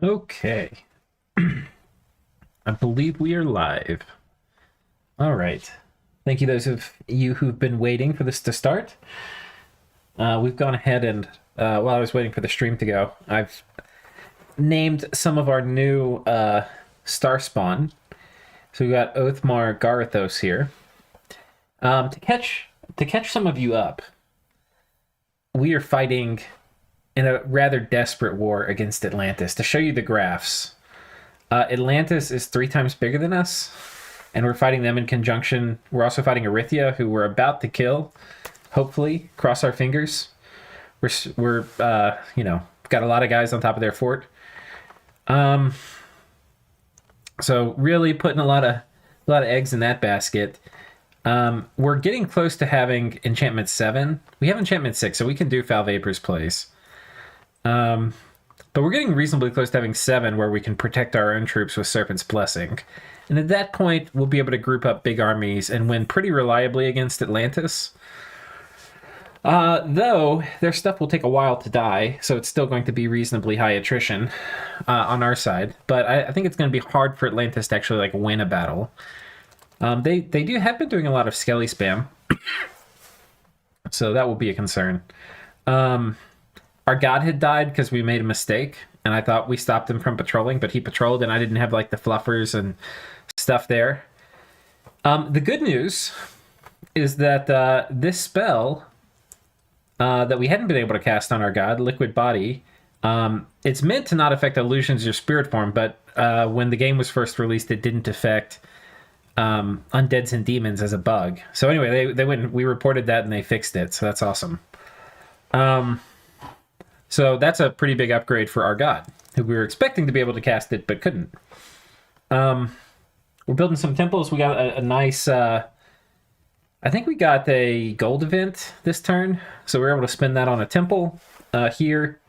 Okay. I believe we are live. All right. Thank you, those of you who've been waiting for this to start. We've gone ahead and, while I was waiting for the stream to go, I've named some of our new star spawn. So we got Oathmar Garithos here. To catch some of you up, we are fighting in a rather desperate war against Atlantis. To show you the graphs, Atlantis is 3 times bigger than us, and we're fighting them in conjunction. We're also fighting Erythia, who we're about to kill. Hopefully, cross our fingers. We're got a lot of guys on top of their fort. So really putting a lot of eggs in that basket. We're getting close to having enchantment 7. We have enchantment 6, so we can do Foul Vapor's Place. But we're getting reasonably close to having 7, where we can protect our own troops with Serpent's Blessing. And at that point, we'll be able to group up big armies and win pretty reliably against Atlantis. Though, their stuff will take a while to die, so it's still going to be reasonably high attrition on our side. But I think it's going to be hard for Atlantis to actually win a battle. They have been doing a lot of Skelly spam, so that will be a concern. Our god had died because we made a mistake, and I thought we stopped him from patrolling, but he patrolled, and I didn't have the fluffers and stuff there. The good news is that this spell that we hadn't been able to cast on our god, Liquid Body, it's meant to not affect illusions or spirit form, but when the game was first released, it didn't affect undeads and demons as a bug. So anyway, they went. We reported that and they fixed it. So that's awesome. So that's a pretty big upgrade for our god, who we were expecting to be able to cast it but couldn't. We're building some temples. We got a nice. I think we got a gold event this turn, so we're able to spend that on a temple here.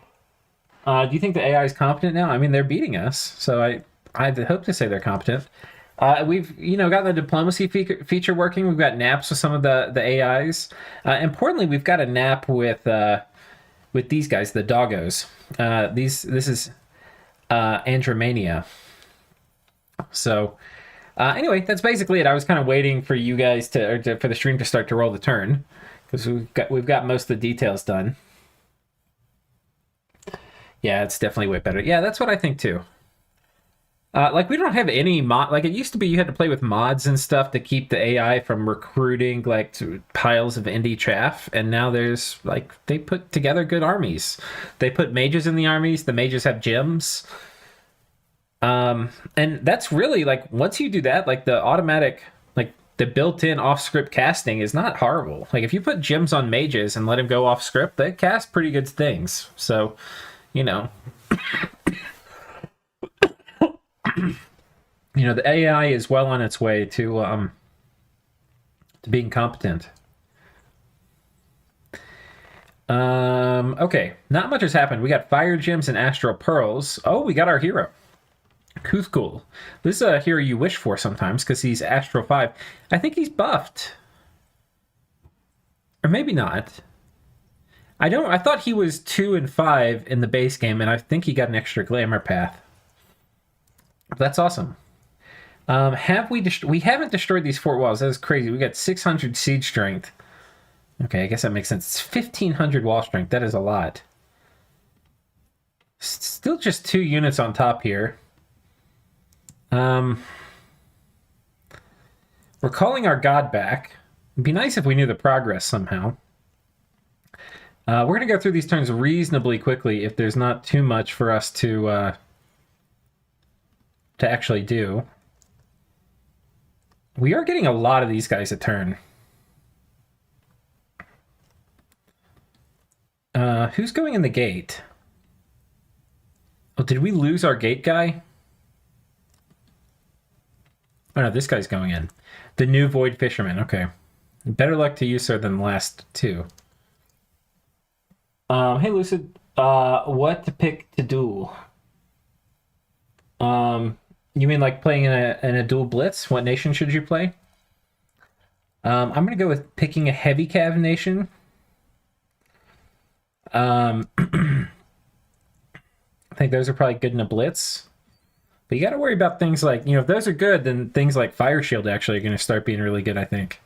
Do you think the AI is competent now? I mean, they're beating us, so I hope to say they're competent. We've got the diplomacy feature working. We've got naps with some of the AIs. Importantly, we've got a nap with these guys, the doggos. This is Andromania. So anyway, that's basically it. I was kind of waiting for you guys for the stream to start to roll the turn, because we've got most of the details done. Yeah, it's definitely way better. Yeah, that's what I think too. We don't have any mod. It used to be you had to play with mods and stuff to keep the AI from recruiting piles of indie chaff, and now there's they put together good armies. They put mages in the armies. The mages have gems. And that's really once you do that, the automatic the built-in off-script casting is not horrible. If you put gems on mages and let them go off-script, they cast pretty good things. So, the AI is well on its way to being competent. Okay, not much has happened. We got fire gems and astral pearls. Oh, we got our hero, Kuthkul. This is a hero you wish for sometimes because he's astral 5. I think he's buffed, or maybe not. I thought he was 2 and 5 in the base game, and I think he got an extra glamour path. That's awesome. We haven't destroyed these fort walls. That is crazy. We got 600 siege strength. Okay, I guess that makes sense. It's 1,500 wall strength. That is a lot. Still just 2 units on top here. We're calling our god back. It'd be nice if we knew the progress somehow. We're going to go through these turns reasonably quickly if there's not too much for us to actually do. We are getting a lot of these guys a turn. Who's going in the gate? Oh, did we lose our gate guy? Oh no, this guy's going in. The new Void Fisherman, okay. Better luck to you, sir, than the last 2. Hey Lucid, what to pick to duel? You mean playing in a dual blitz? What nation should you play? I'm gonna go with picking a heavy cav nation. think those are probably good in a blitz. But you got to worry about things like, if those are good, then things like Fire Shield actually are going to start being really good, I think.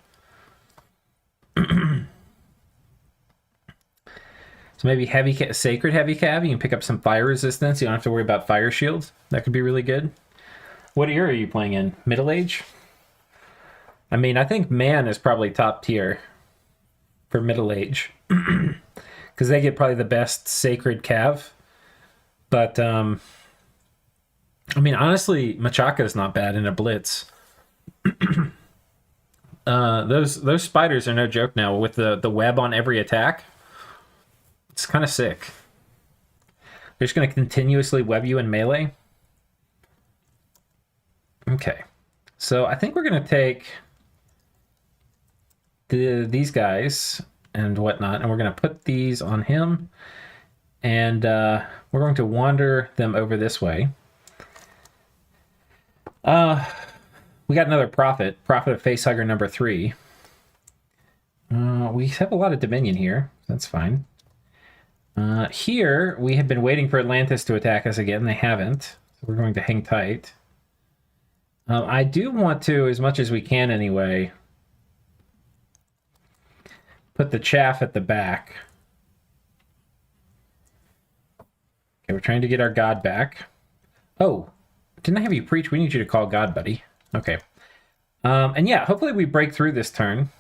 So maybe Sacred Heavy Cav, you can pick up some fire resistance. You don't have to worry about Fire Shield. That could be really good. What era are you playing in? Middle Age? I mean, I think Man is probably top tier for Middle Age. Because they get probably the best Sacred Cav. But, I mean, honestly, Machaka is not bad in a blitz. Those spiders are no joke now with the web on every attack. It's kind of sick. They're just going to continuously web you in melee. Okay. So I think we're going to take these guys and whatnot, and we're going to put these on him. And we're going to wander them over this way. We got another Prophet of Facehugger number 3. We have a lot of Dominion here. That's fine. Here, we have been waiting for Atlantis to attack us again. They haven't. So we're going to hang tight. I do want to, as much as we can anyway, put the chaff at the back. Okay, we're trying to get our god back. Oh, didn't I have you preach? We need you to call God, buddy. Okay. And yeah, hopefully we break through this turn.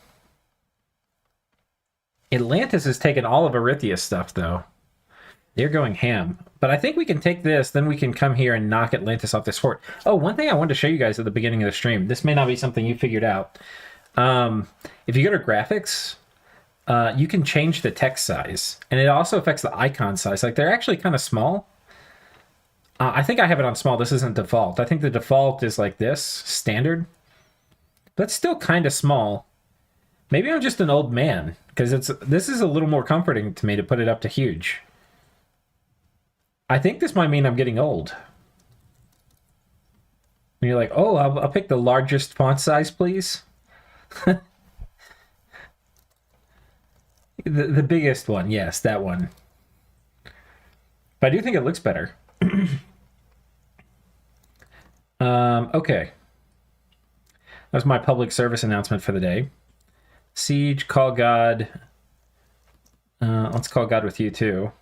Atlantis has taken all of Erythia's stuff, though. They're going ham. But I think we can take this, then we can come here and knock Atlantis off this fort. Oh, one thing I wanted to show you guys at the beginning of the stream. This may not be something you figured out. If you go to graphics, you can change the text size. And it also affects the icon size. Like, they're actually kind of small. I think I have it on small. This isn't default. I think the default is like this, standard. But it's still kind of small. Maybe I'm just an old man, because this is a little more comforting to me to put it up to huge. I think this might mean I'm getting old. And you're like, oh, I'll pick the largest font size, please. the biggest one, yes, that one. But I do think it looks better. Okay. That's my public service announcement for the day. Siege, call God. Let's call God with you too.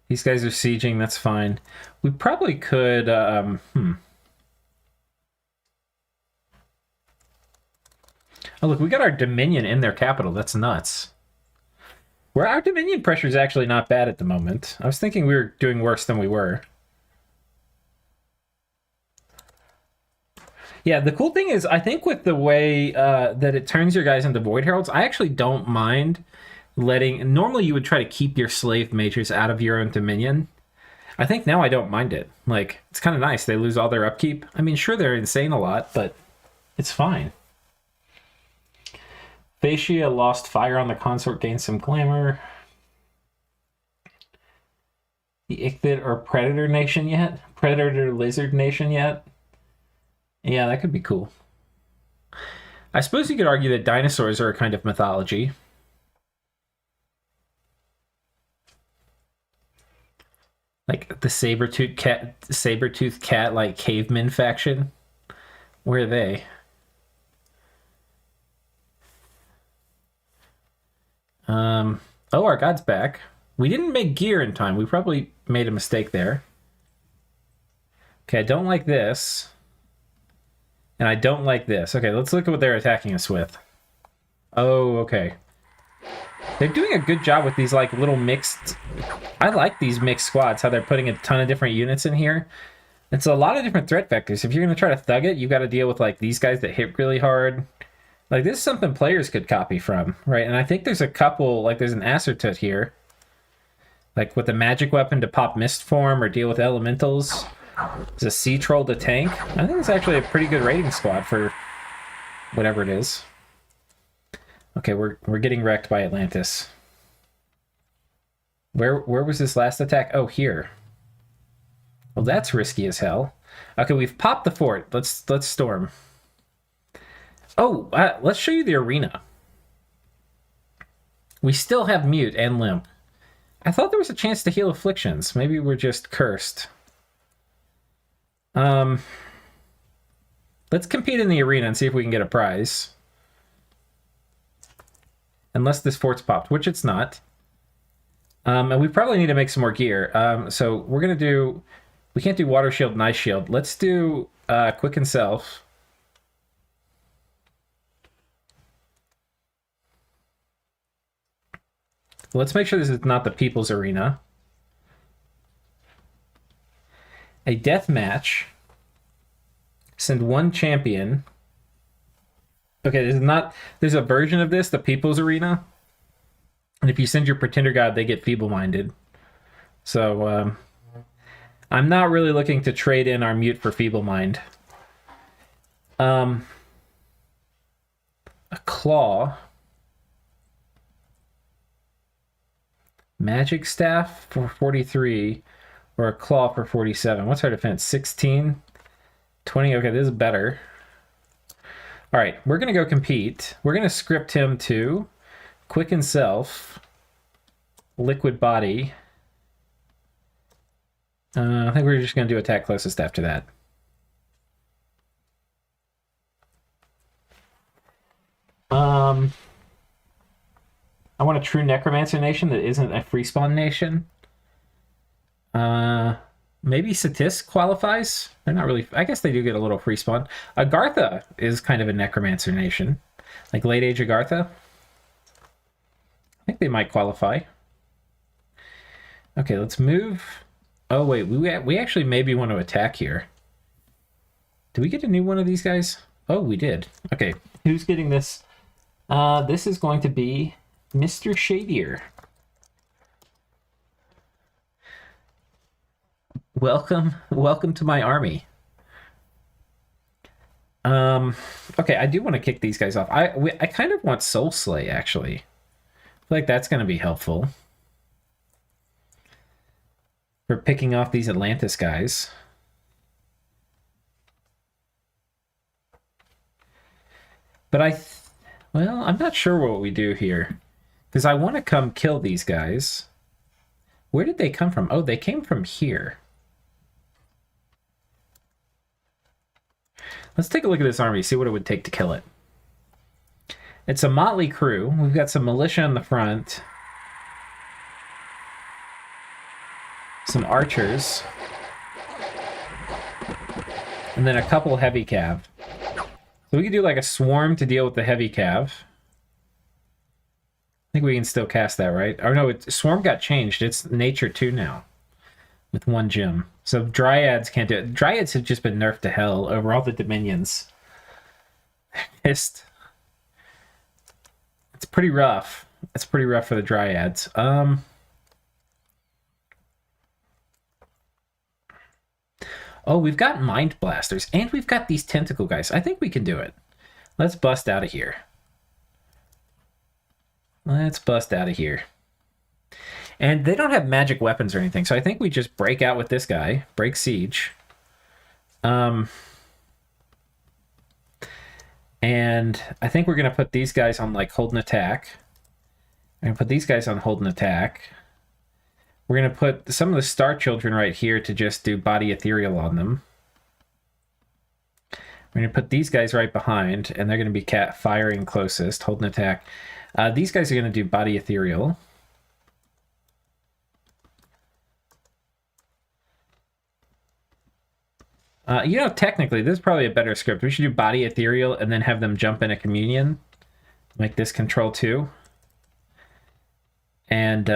These guys are sieging, that's fine. We probably could, Oh, look, we got our Dominion in their capital. That's nuts. Where our Dominion pressure is actually not bad at the moment. I was thinking we were doing worse than we were. Yeah, the cool thing is, I think with the way that it turns your guys into Void Heralds, I actually don't mind letting... Normally you would try to keep your slave mages out of your own Dominion. I think now I don't mind it. Like, it's kind of nice. They lose all their upkeep. I mean, sure, they're insane a lot, but it's fine. Phaecia lost fire on the consort, gained some glamour. The Ichthid or Predator Nation yet? Predator Lizard Nation yet? Yeah, that could be cool. I suppose you could argue that dinosaurs are a kind of mythology. Like the saber-toothed cat, like caveman faction. Where are they? Oh, our god's back. We didn't make gear in time. We probably made a mistake there. Okay, I don't like this. And I don't like this. Okay, let's look at what they're attacking us with. Oh, okay. They're doing a good job with these, like, little mixed... I like these mixed squads, how they're putting a ton of different units in here. It's a lot of different threat vectors. If you're going to try to thug it, you've got to deal with, like, these guys that hit really hard. Like, this is something players could copy from, right? And I think there's a couple... Like, there's an Acertut here. Like, with a magic weapon to pop mist form or deal with elementals. There's a Sea Troll to tank. I think it's actually a pretty good raiding squad for whatever it is. Okay, we're getting wrecked by Atlantis. Where was this last attack? Oh, here. Well, that's risky as hell. Okay, we've popped the fort. Let's storm. Oh, let's show you the arena. We still have mute and limp. I thought there was a chance to heal afflictions. Maybe we're just cursed. Let's compete in the arena and see if we can get a prize. Unless this fort's popped, which it's not. And we probably need to make some more gear. So we're going to do... We can't do water shield and ice shield. Let's do quicken self. Let's make sure this is not the people's arena. A death match. Send one champion. Okay, this is not... There's a version of this, the people's arena. And if you send your pretender god, they get feeble-minded. So, I'm not really looking to trade in our mute for feeble-mind. A claw. Magic staff for 43. Or a claw for 47. What's our defense? 16? 20? Okay, this is better. Alright, we're going to go compete. We're going to script him to quicken self, liquid body. I think we're just going to do attack closest after that. I want a true necromancer nation that isn't a free spawn nation. Maybe Satis qualifies. They're not really... I guess they do get a little free spawn. Agartha is kind of a necromancer nation. Like late age Agartha. I think they might qualify. Okay, let's move. Oh, wait. We actually maybe want to attack here. Do we get a new one of these guys? Oh, we did. Okay, who's getting this? This is going to be Mr. Shadier. Welcome to my army. Okay, I do want to kick these guys off. I kind of want Soul Slay, actually. I feel like that's going to be helpful for picking off these Atlantis guys. But well, I'm not sure what we do here. Because I want to come kill these guys. Where did they come from? Oh, they came from here. Let's take a look at this army, see what it would take to kill it. It's a motley crew. We've got some militia in the front. Some archers. And then a couple heavy cav. So we could do like a swarm to deal with the heavy cav. I think we can still cast that, right? Oh no, swarm got changed. It's nature 2 now. With 1 gem. So dryads can't do it. Dryads have just been nerfed to hell over all the dominions. It's pretty rough. It's pretty rough for the dryads. Oh, we've got mind blasters and we've got these tentacle guys. I think we can do it. Let's bust out of here. Let's bust out of here. And they don't have magic weapons or anything, so I think we just break out with this guy, break siege. And I think we're going to put these guys on, like, hold and attack. We're going to put these guys on hold and attack. We're going to put some of the Star Children right here to just do body ethereal on them. We're going to put these guys right behind, and they're going to be firing closest, hold and attack. These guys are going to do body ethereal. You know, technically, this is probably a better script. We should do body ethereal and then have them jump in a communion. Make this control 2. And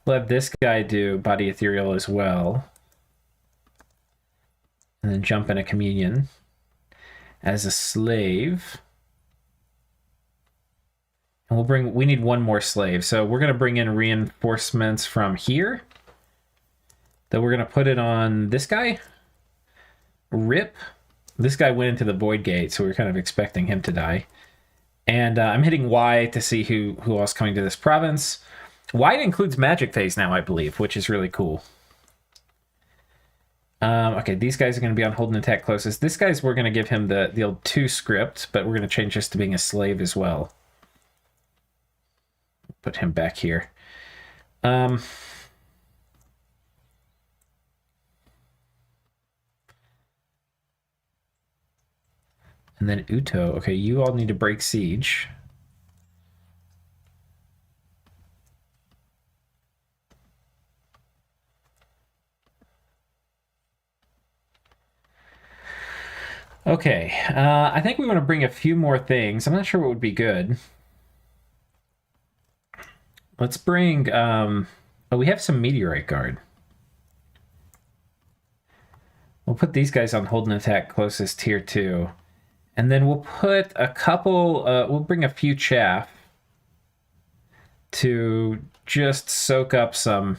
we'll have this guy do body ethereal as well. And then jump in a communion as a slave. And we need 1 more slave. So we're going to bring in reinforcements from here. Then we're going to put it on this guy. Rip. This guy went into the void gate, so we're kind of expecting him to die. And I'm hitting Y to see who else coming to this province. Y includes magic phase now, I believe, which is really cool. Okay, these guys are going to be on hold and attack closest. This guy's, we're going to give him the old 2 script, but we're going to change this to being a slave as well. Put him back here. And then Uto. Okay, you all need to break siege. Okay, I think we want to bring a few more things. I'm not sure what would be good. Let's bring... oh, we have some meteorite guard. We'll put these guys on hold and attack closest tier 2. And then we'll put a couple... we'll bring a few chaff to just soak up some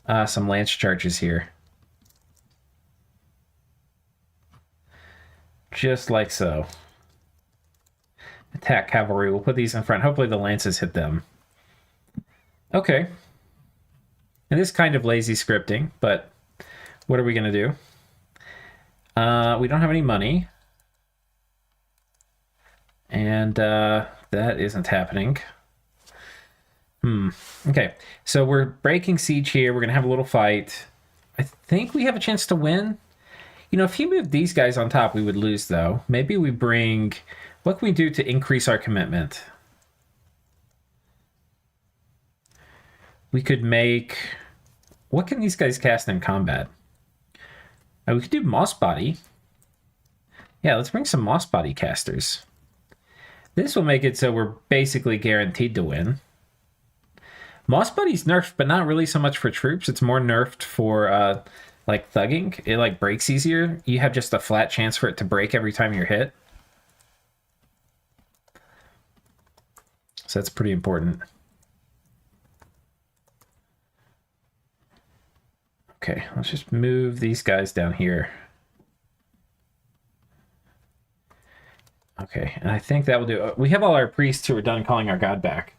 lance charges here. Just like so. Attack cavalry. We'll put these in front. Hopefully the lances hit them. Okay. It is kind of lazy scripting, but what are we going to do? We don't have any money. And that isn't happening. Okay, so we're breaking siege here. We're going to have a little fight. I think we have a chance to win. You know, if you move these guys on top, we would lose, though. Maybe we bring... What can we do to increase our commitment? We could make... What can these guys cast in combat? We could do Moss Body. Yeah, let's bring some Moss Body casters. This will make it so we're basically guaranteed to win. Moss Body's nerfed, but not really so much for troops. It's more nerfed for, like, thugging. It, like, breaks easier. You have just a flat chance for it to break every time you're hit. So that's pretty important. Okay, let's just move these guys down here. Okay, and I think that will do. We have all our priests who are done calling our god back.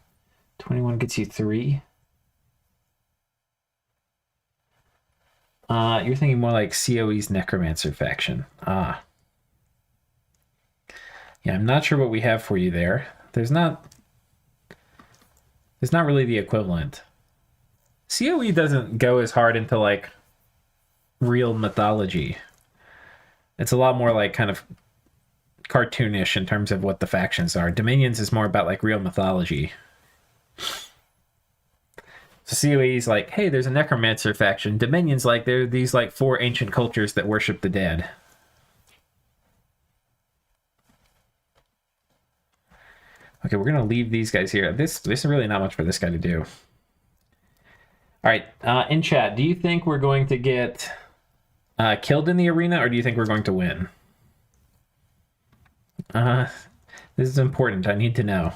21 gets you 3. You're thinking more like COE's Necromancer faction. Ah. Yeah, I'm not sure what we have for you there. There's not really the equivalent. COE doesn't go as hard into, like, real mythology. It's a lot more, like, kind of cartoonish in terms of what the factions are. Dominions is more about, like, real mythology. So COE's like, hey, there's a necromancer faction. Dominion's like, there are these, like, 4 ancient cultures that worship the dead. Okay, we're gonna leave these guys here. This is really not much for this guy to do. All right, in chat, do you think we're going to get killed in the arena, or do you think we're going to win? This is important. I need to know.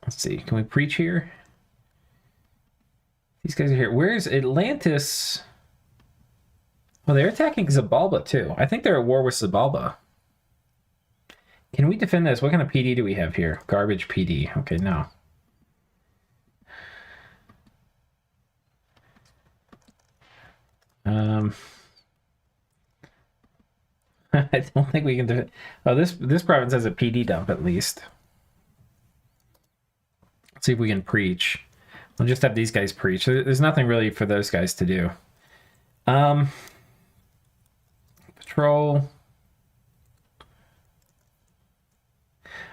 Let's see. Can we preach here? These guys are here. Where's Atlantis? Well, they're attacking Zabalba, too. I think they're at war with Zabalba. Can we defend this? What kind of PD do we have here? Garbage PD. Okay, no. I don't think we can do it. Oh, this province has a PD dump, at least. Let's see if we can preach. We'll just have these guys preach. There's nothing really for those guys to do. Patrol.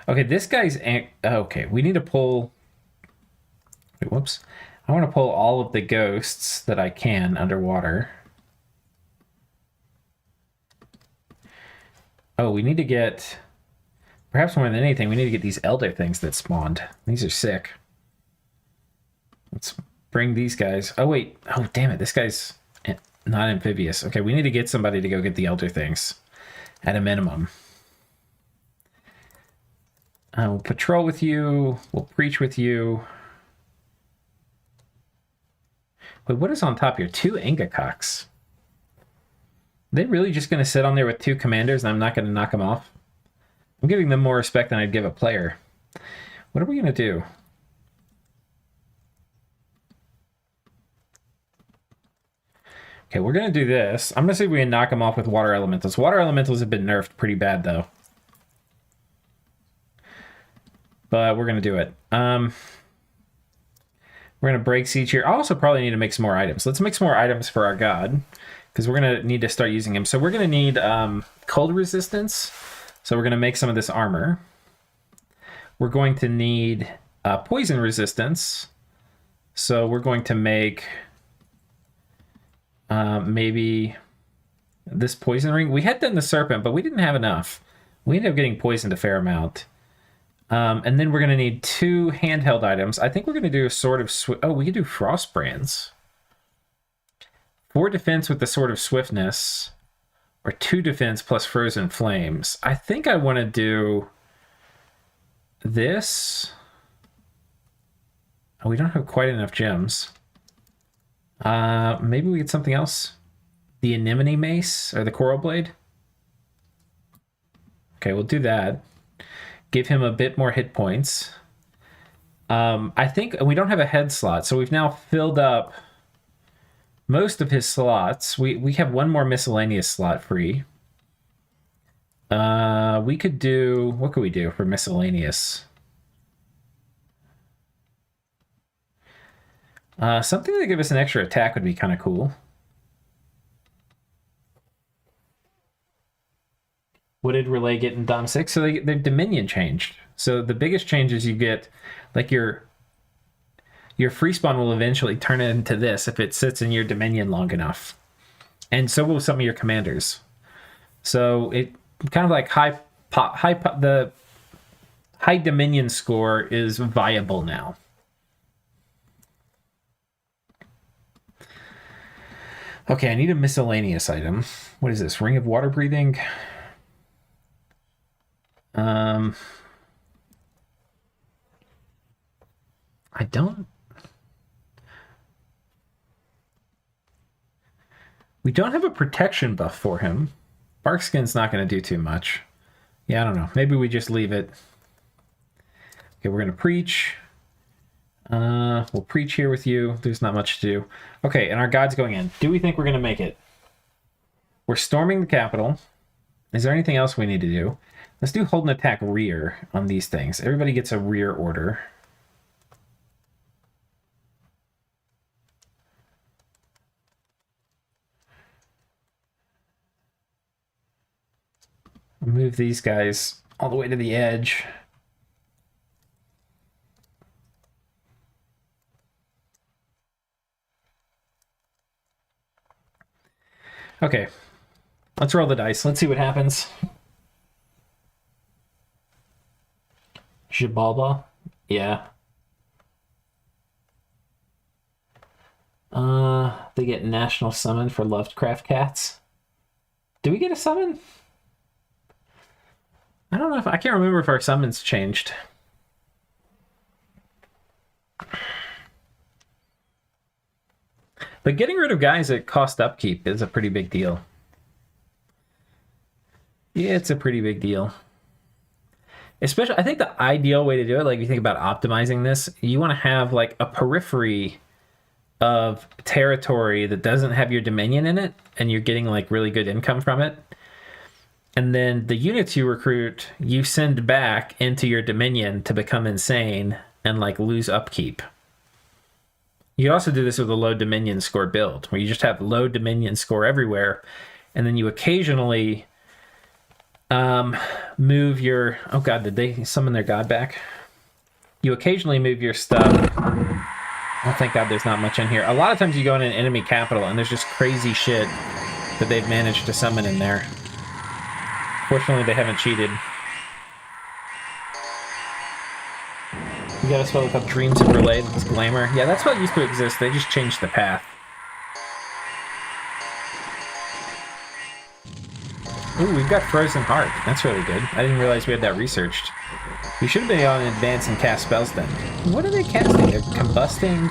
Okay, this guy's... Okay, we need to pull... Wait, whoops. I want to pull all of the ghosts that I can underwater. Oh, we need to get... Perhaps more than anything, we need to get these elder things that spawned. These are sick. Let's bring these guys. Oh, wait. Oh, damn it. This guy's not amphibious. Okay, we need to get somebody to go get the elder things. At a minimum. We'll patrol with you. We'll preach with you. Wait, what is on top here? 2 Angakocks. Are they really just going to sit on there with 2 commanders and I'm not going to knock them off? I'm giving them more respect than I'd give a player. What are we going to do? Okay, we're going to do this. I'm going to see if we can knock them off with water elementals. Water elementals have been nerfed pretty bad, though. but we're going to do it. We're going to break siege here. I also probably need to make some more items. Let's make some more items for our god, because we're going to need to start using him. So we're going to need cold resistance. So we're going to make some of this armor. We're going to need poison resistance. So we're going to make maybe this poison ring. We had done the serpent, but we didn't have enough. We ended up getting poisoned a fair amount. And then we're going to need 2 handheld items. I think we're going to do a Sword of Swift. Oh, we could do Frost Brands. 4 defense with the Sword of Swiftness. Or 2 defense plus Frozen Flames. I think I want to do this. Oh, we don't have quite enough gems. Maybe we get something else. The Anemone Mace or the Coral Blade. Okay, we'll do that. Give him a bit more hit points. I think we don't have a head slot, so we've now filled up most of his slots. We have 1 more miscellaneous slot free. We could do... What could we do for miscellaneous? Something that give us an extra attack would be kind of cool. What did Rlyeh get in Dom 6? So their Dominion changed. So the biggest change is you get, like, your free spawn will eventually turn into this if it sits in your Dominion long enough. And so will some of your commanders. So it kind of like the high Dominion score is viable now. Okay, I need a miscellaneous item. What is this? Ring of Water Breathing? I don't... We don't have a protection buff for him. Bark Skin's not going to do too much. Yeah, I don't know. Maybe we just leave it. Okay, we're going to preach. We'll preach here with you. There's not much to do. Okay, and our god's going in. Do we think we're going to make it? We're storming the capital. Is there anything else we need to do? Let's do hold and attack rear on these things. Everybody gets a rear order. Move these guys all the way to the edge. Okay, let's roll the dice. Let's see what happens. Jibalba? Yeah. They get national summon for Lovecraft cats. Do we get a summon? I don't know if I can't remember if our summons changed. But getting rid of guys that cost upkeep is a pretty big deal. Yeah, it's a pretty big deal. Especially, I think the ideal way to do it, like if you think about optimizing this, you want to have like a periphery of territory that doesn't have your dominion in it, and you're getting like really good income from it. And then the units you recruit, you send back into your dominion to become insane and like lose upkeep. You can also do this with a low dominion score build, where you just have low dominion score everywhere, and then you occasionally move your... Oh god, did they summon their god back? You occasionally move your stuff. Oh, thank god there's not much in here. A lot of times you go in an enemy capital, and there's just crazy shit that they've managed to summon in there. Fortunately, they haven't cheated. You got a spell called Dreams of Rlyeh, that's Glamour. Yeah, that's what used to exist. They just changed the path. Ooh, we've got Frozen Heart. That's really good. I didn't realize we had that researched. We should have been able to advance and cast spells then. What are they casting? They're combusting.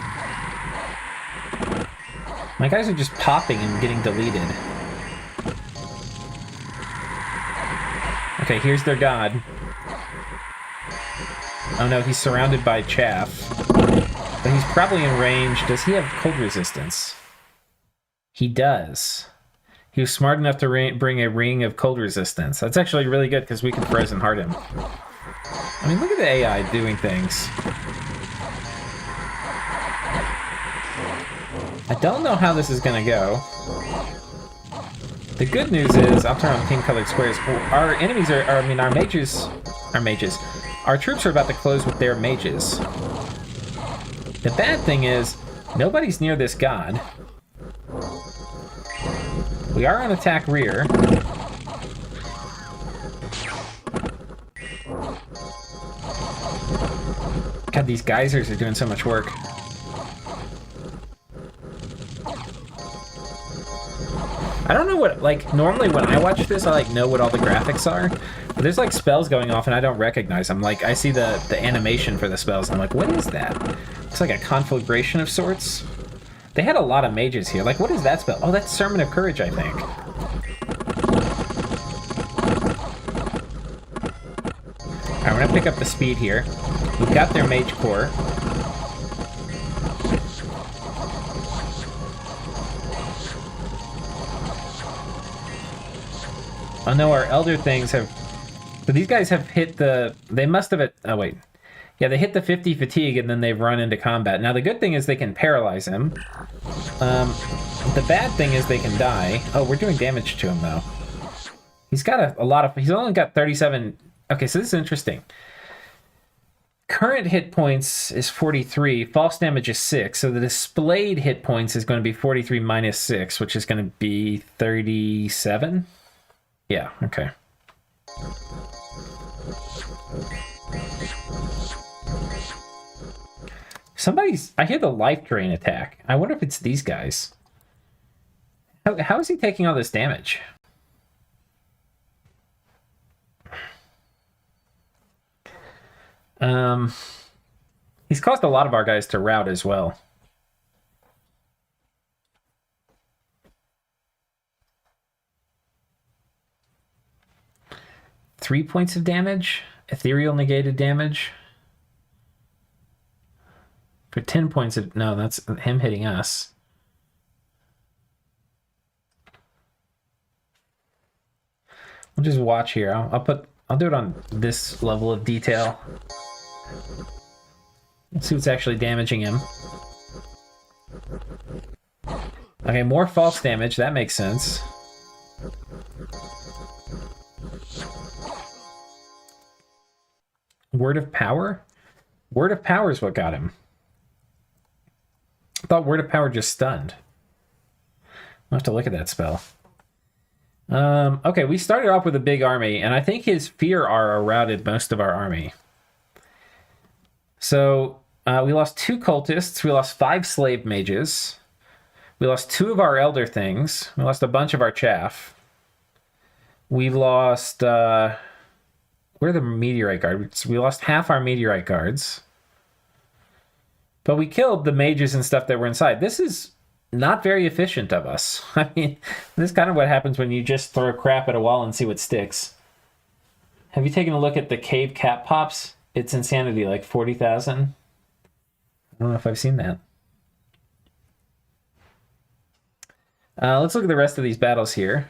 My guys are just popping and getting deleted. Okay, here's their god. Oh no, he's surrounded by chaff. But he's probably in range. Does he have cold resistance? He does. He was smart enough to bring a ring of cold resistance. That's actually really good because we can Frozen Heart him. I mean, look at the AI doing things. I don't know how this is gonna go. The good news is, I'll turn on pink-colored squares. Our enemies are, I mean, our mages. Our troops are about to close with their mages. The bad thing is, nobody's near this god. We are on attack rear. God, these geysers are doing so much work. I don't know what, like, normally when I watch this, I, like, know what all the graphics are. But there's, like, spells going off and I don't recognize them. Like, I see the animation for the spells and I'm like, what is that? It's like a conflagration of sorts. They had a lot of mages here. Like, what is that spell? Oh, that's Sermon of Courage, I think. Alright, we're gonna pick up the speed here. We've got their mage core. Oh no, our elder things have... So these guys have hit the... They must have... Oh wait. Yeah, they hit the 50 fatigue and then they've run into combat. Now the good thing is they can paralyze him. The bad thing is they can die. Oh, we're doing damage to him though. He's got a lot of... He's only got 37... Okay, so this is interesting. Current hit points is 43. False damage is 6. So the displayed hit points is going to be 43 minus 6, which is going to be 37. Yeah, okay. Somebody's... I hear the life drain attack. I wonder if it's these guys. How is he taking all this damage? He's caused a lot of our guys to rout as well. Three points of damage, ethereal negated damage. For 10 points of... No, that's him hitting us. We'll just watch here. I'll do it on this level of detail. Let's see what's actually damaging him. Okay, more false damage. That makes sense. Word of Power? Word of Power is what got him. I thought Word of Power just stunned. I'll have to look at that spell. Okay, we started off with a big army, and I think his Fear Aura routed most of our army. So, we lost 2 cultists, we lost 5 slave mages, we lost 2 of our elder things, we lost a bunch of our chaff. We lost, where are the meteorite guards? We lost half our meteorite guards. But we killed the mages and stuff that were inside. This is not very efficient of us. I mean, this is kind of what happens when you just throw crap at a wall and see what sticks. Have you taken a look at the cave cap pops? It's insanity, like 40,000. I don't know if I've seen that. Let's look at the rest of these battles here.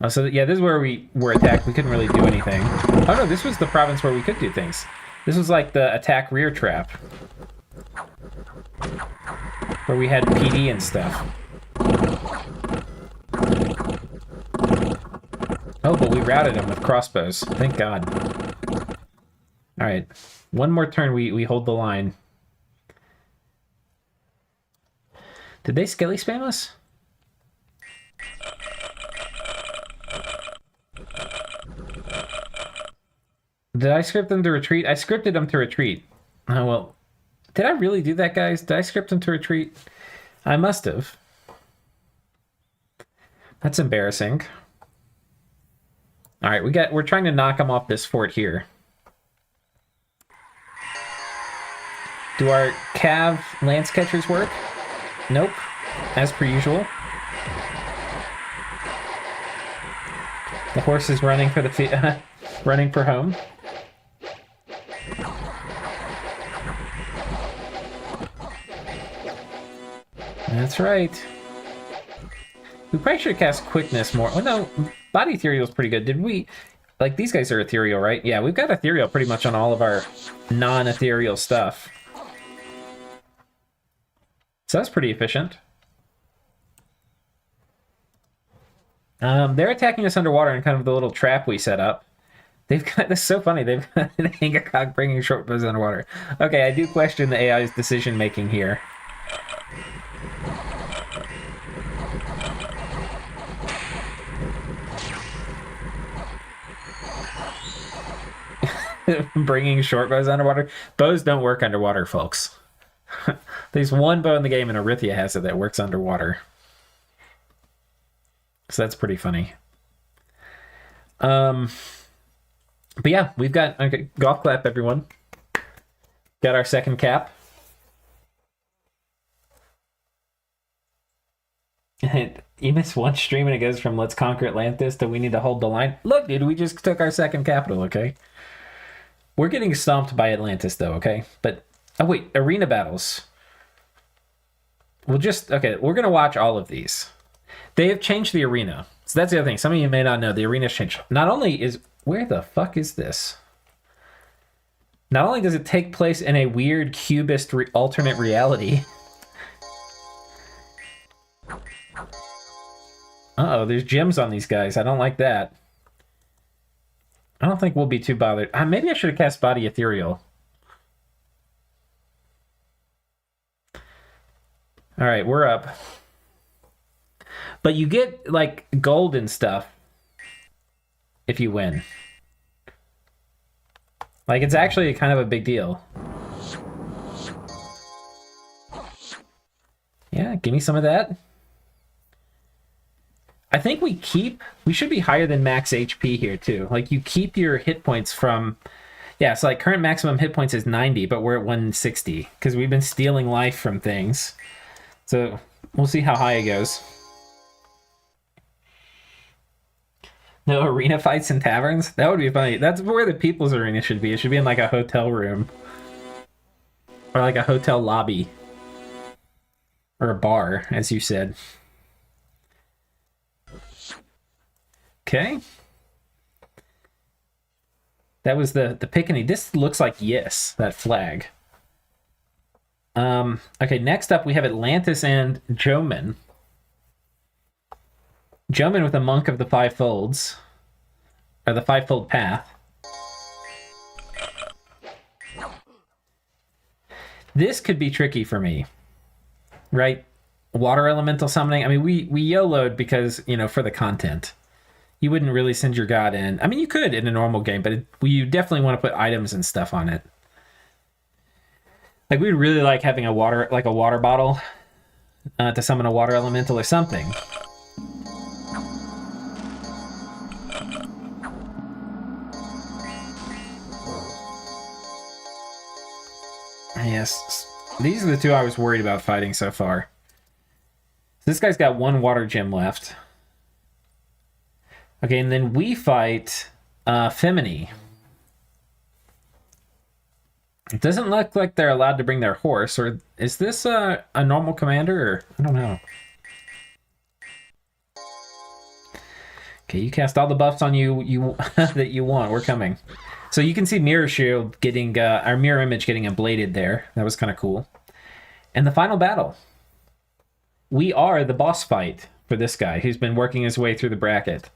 Oh, so yeah, this is where we were attacked. We couldn't really do anything. Oh no, this was the province where we could do things. This was like the attack rear trap. Where we had PD and stuff. Oh, but we routed him with crossbows. Thank God. Alright. One more turn, we hold the line. Did they skelly spam us? Did I script them to retreat? I scripted them to retreat. Oh, well. Did I really do that, guys? Did I script them to retreat? I must have. That's embarrassing. All right, we're trying to knock them off this fort here. Do our cav lance catchers work? Nope, as per usual. The horse is running for the running for home. That's right. We probably should have cast quickness more. Oh no, body ethereal is pretty good. Did we? Like, these guys are ethereal, right? Yeah, we've got ethereal pretty much on all of our non-ethereal stuff. So that's pretty efficient. They're attacking us underwater in kind of the little trap we set up. They've got this so funny. They've got an Angakok bringing short bows underwater. Okay, I do question the AI's decision making here. Bringing short bows underwater. Bows don't work underwater, folks. There's one bow in the game, and Erythia has it, that works underwater. So that's pretty funny. But yeah, we've got... Okay, golf clap, everyone. Got our second cap. You miss one stream and it goes from let's conquer Atlantis to we need to hold the line. Look, dude, we just took our second capital, okay? We're getting stomped by Atlantis, though, okay? But, oh wait, arena battles. We'll just, okay, we're going to watch all of these. They have changed the arena. So that's the other thing. Some of you may not know, the arena's changed. Not only is, where the fuck is this? Not only does it take place in a weird cubist alternate reality. Uh-oh, there's gems on these guys. I don't like that. I don't think we'll be too bothered. Maybe I should have cast Body Ethereal. All right, we're up. But you get, like, gold and stuff if you win. Like, it's actually kind of a big deal. Yeah, give me some of that. I think we should be higher than max HP here, too. Like, you keep your hit points from... Yeah, so, like, current maximum hit points is 90, but we're at 160. Because we've been stealing life from things. So, we'll see how high it goes. No arena fights in taverns? That would be funny. That's where the people's arena should be. It should be in, like, a hotel room. Or, like, a hotel lobby. Or a bar, as you said. Okay. That was the Pickaninny. This looks like yes, that flag. Okay, next up we have Atlantis and Joman. Joman with a Monk of the Five Folds. Or the Fivefold Path. This could be tricky for me. Right? Water elemental summoning. I mean, we YOLO'd because, you know, for the content. You wouldn't really send your god in. I mean, you could in a normal game, but you definitely want to put items and stuff on it. Like, we'd really like having a water bottle to summon a water elemental or something. Yes, these are the two I was worried about fighting so far. This guy's got one water gem left. Okay, and then we fight Femini. It doesn't look like they're allowed to bring their horse, or is this a normal commander, or I don't know. Okay, you cast all the buffs on you that you want. We're coming. So you can see Mirror Shield getting, our Mirror Image getting ablated there. That was kind of cool. And the final battle. We are the boss fight for this guy who's been working his way through the bracket.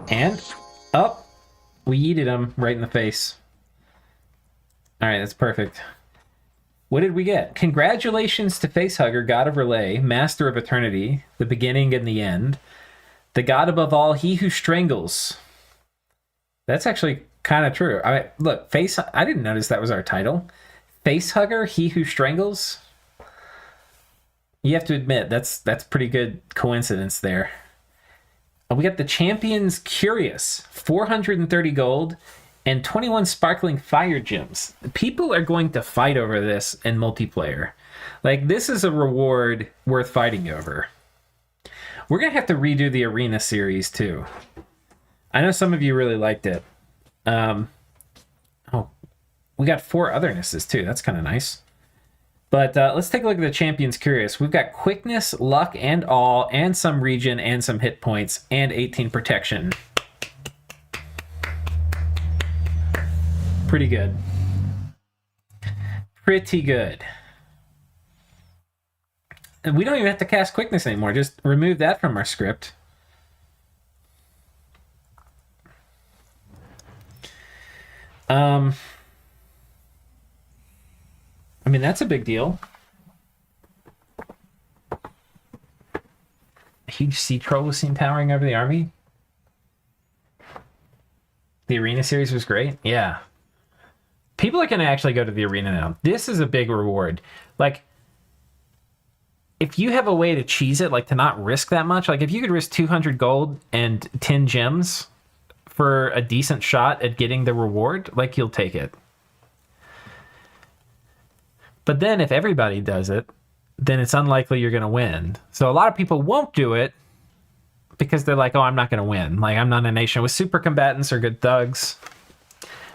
And, oh, we yeeted him right in the face. All right, that's perfect. What did we get? Congratulations to Facehugger, God of Rlyeh, Master of Eternity, the beginning and the end. The God above all, he who strangles. That's actually kind of true. Look, I didn't notice that was our title. Facehugger, he who strangles. You have to admit, that's pretty good coincidence there. We got the Champions Curious, 430 gold and 21 sparkling fire gems. People are going to fight over this in multiplayer. Like, this is a reward worth fighting over. We're going to have to redo the Arena series, too. I know some of you really liked it. Oh, we got 4 othernesses, too. That's kind of nice. But let's take a look at the Champions Curious. We've got quickness, luck, and awe, and some region, and some hit points, and 18 protection. Pretty good. Pretty good. And we don't even have to cast quickness anymore. Just remove that from our script. I mean, that's a big deal. A huge sea troll was seen towering over the army. The arena series was great. Yeah. People are going to actually go to the arena now. This is a big reward. Like, if you have a way to cheese it, like to not risk that much, like if you could risk 200 gold and 10 gems for a decent shot at getting the reward, like you'll take it. But then if everybody does it, then it's unlikely you're going to win. So a lot of people won't do it because they're like, oh, I'm not going to win. Like, I'm not a nation with super combatants or good thugs.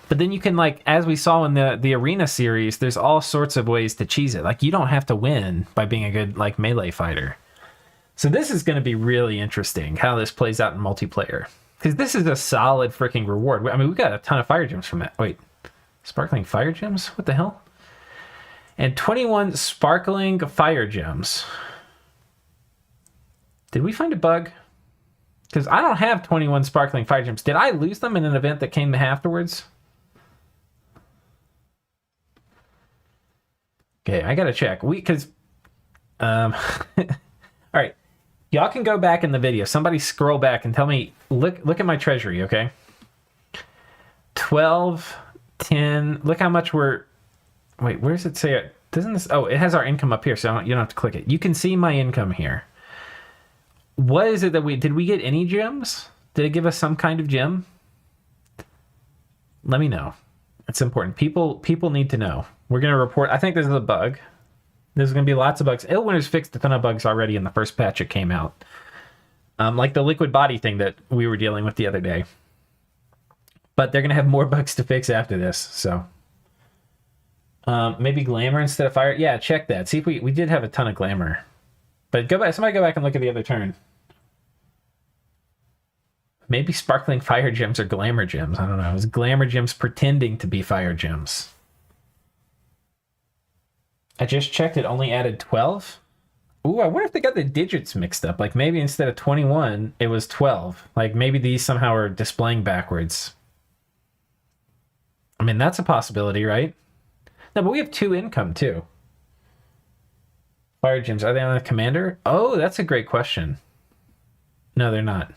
But then you can, like, as we saw in the arena series, there's all sorts of ways to cheese it. Like, you don't have to win by being a good, like, melee fighter. So this is going to be really interesting, how this plays out in multiplayer. Because this is a solid freaking reward. I mean, we got a ton of fire gems from that. Wait, sparkling fire gems? What the hell? And 21 sparkling fire gems. Did we find a bug? Because I don't have 21 sparkling fire gems. Did I lose them in an event that came afterwards? Okay, I gotta check. All right, y'all can go back in the video. Somebody scroll back and tell me. Look at my treasury, okay? 12, 10. Look how much we're. Wait, where does it say it? Doesn't this? Oh, it has our income up here, so you don't have to click it. You can see my income here. What is it that did we get any gems? Did it give us some kind of gem? Let me know. It's important. People need to know. We're going to report. I think this is a bug. There's going to be lots of bugs. Illwinter's fixed a ton of bugs already in the first patch it came out. Like the liquid body thing that we were dealing with the other day. But they're going to have more bugs to fix after this. So maybe glamour instead of fire. Yeah, check that. See if we did have a ton of glamour. But somebody go back and look at the other turn. Maybe sparkling fire gems or glamour gems. I don't know. It was glamour gems pretending to be fire gems. I just checked, it only added 12. Ooh, I wonder if they got the digits mixed up. Like maybe instead of 21, it was 12. Like maybe these somehow are displaying backwards. I mean, that's a possibility, right? No, but we have 2 income too. Fire gems, are they on the commander? Oh, that's a great question. No, they're not.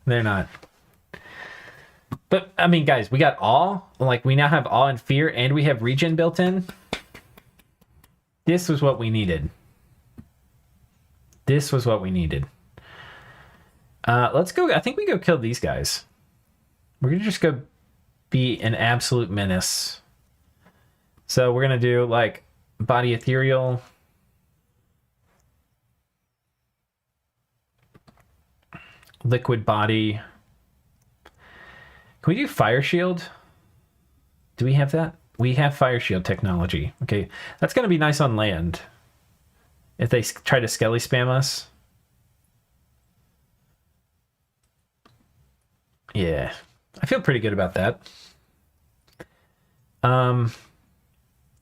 They're not. But, I mean, guys, we got awe. Like, we now have awe and fear, and we have regen built in. This was what we needed. This was what we needed. Let's go. I think we go kill these guys. We're going to just go be an absolute menace. So we're going to do, like, body ethereal. Liquid body. Can we do fire shield? Do we have that? We have fire shield technology. Okay, that's going to be nice on land. If they try to skelly spam us. Yeah, I feel pretty good about that.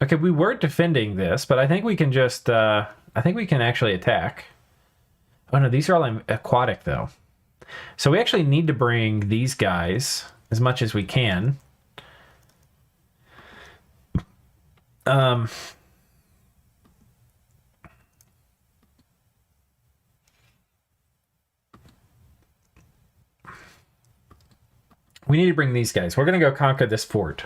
Okay, we were defending this, but I think we can just, I think we can actually attack. Oh no, these are all aquatic though. So we actually need to bring these guys as much as we can. We need to bring these guys. We're going to go conquer this fort.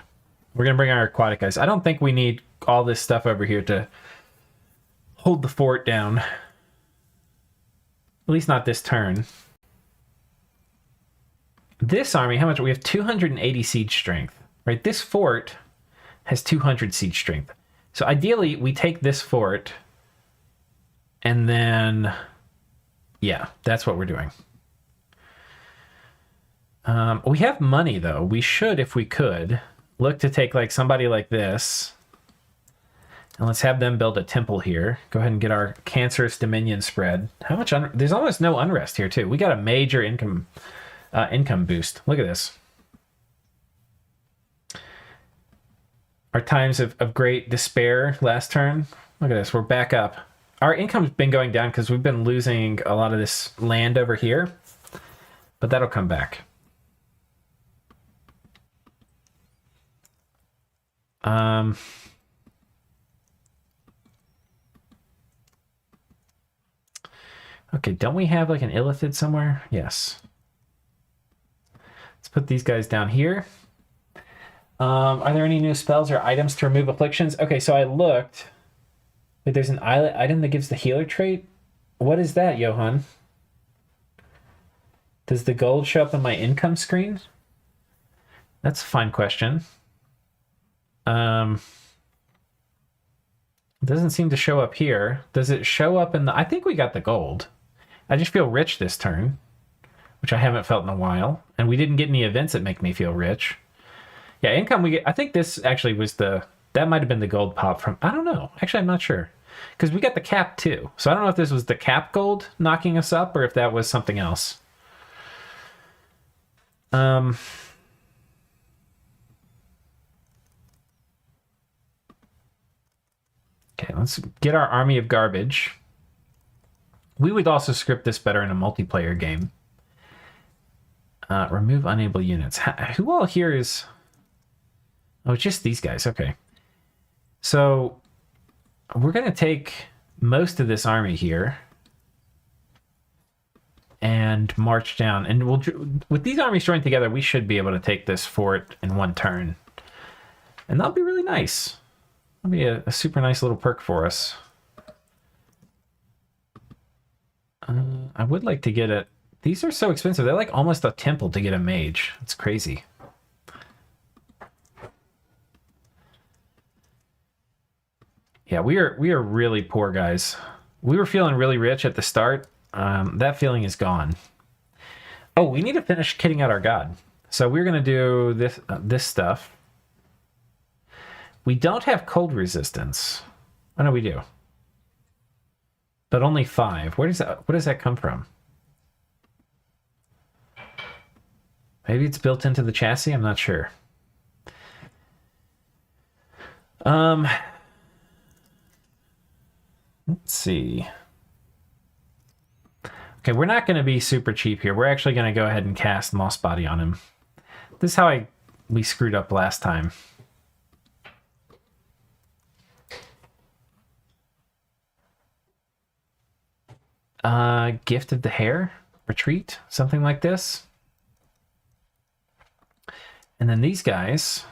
We're going to bring our aquatic guys. I don't think we need all this stuff over here to hold the fort down. At least not this turn. This army, how much? We have 280 siege strength, right? This fort has 200 siege strength. So ideally, we take this fort and then, yeah, that's what we're doing. We have money, though. We should, if we could, look to take like somebody like this And let's have them build a temple here. Go ahead and get our cancerous dominion spread. How much? There's almost no unrest here too. We got a major income boost. Look at this. Our times of great despair last turn. Look at this. We're back up. Our income's been going down because we've been losing a lot of this land over here. But that'll come back. Okay, don't we have like an illithid somewhere? Yes. Let's put these guys down here. Are there any new spells or items to remove afflictions? Okay, so I looked. Wait, there's an item that gives the healer trait? What is that, Johan? Does the gold show up on my income screen? That's a fine question. It doesn't seem to show up here. Does it show up in the... I think we got the gold. I just feel rich this turn, which I haven't felt in a while. And we didn't get any events that make me feel rich. Yeah, income we get... I think this actually was the... That might have been the gold pop from... I don't know. Actually, I'm not sure. Because we got the cap too. So I don't know if this was the cap gold knocking us up or if that was something else. Okay, let's get our army of garbage. We would also script this better in a multiplayer game. Remove unable units. Who all here is... Oh, it's just these guys. Okay. So we're going to take most of this army here and march down. And we'll, with these armies joined together, we should be able to take this fort in one turn. And that'll be really nice. That'll be a super nice little perk for us. I would like to get it. These are so expensive. They're like almost a temple to get a mage. It's crazy. Yeah, we are really poor, guys. We were feeling really rich at the start. That feeling is gone. Oh, we need to finish kitting out our god. So we're going to do this stuff. We don't have cold resistance. Oh, no, we do. But only 5. Where does that come from? Maybe it's built into the chassis? I'm not sure. Let's see. Okay, we're not going to be super cheap here. We're actually going to go ahead and cast Moss Body on him. This is how we screwed up last time. Gift of the Hair? Retreat? Something like this. And then these guys...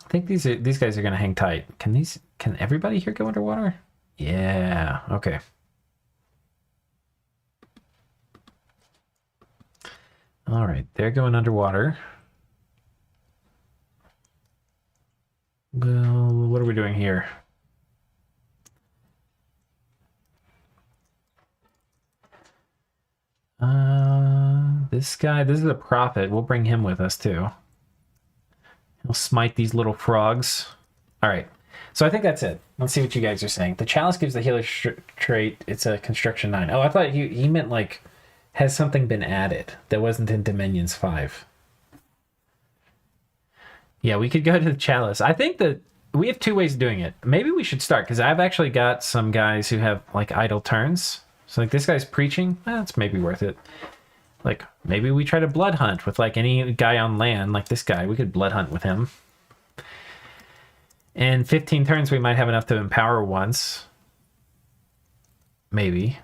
I think these guys are going to hang tight. Can everybody here go underwater? Yeah, okay. All right, they're going underwater. Well, what are we doing here? This guy, this is a prophet. We'll bring him with us too. He'll smite these little frogs. All right. So I think that's it. Let's see what you guys are saying. The chalice gives the healer trait. It's a construction 9. Oh, I thought he meant like, has something been added that wasn't in Dominions 5? Yeah, we could go to the chalice. I think that we have 2 ways of doing it. Maybe we should start, because I've actually got some guys who have like idle turns. So like this guy's preaching. That's maybe worth it. Like, maybe we try to blood hunt with, like, any guy on land, like this guy. We could blood hunt with him. And 15 turns, we might have enough to empower once. Maybe.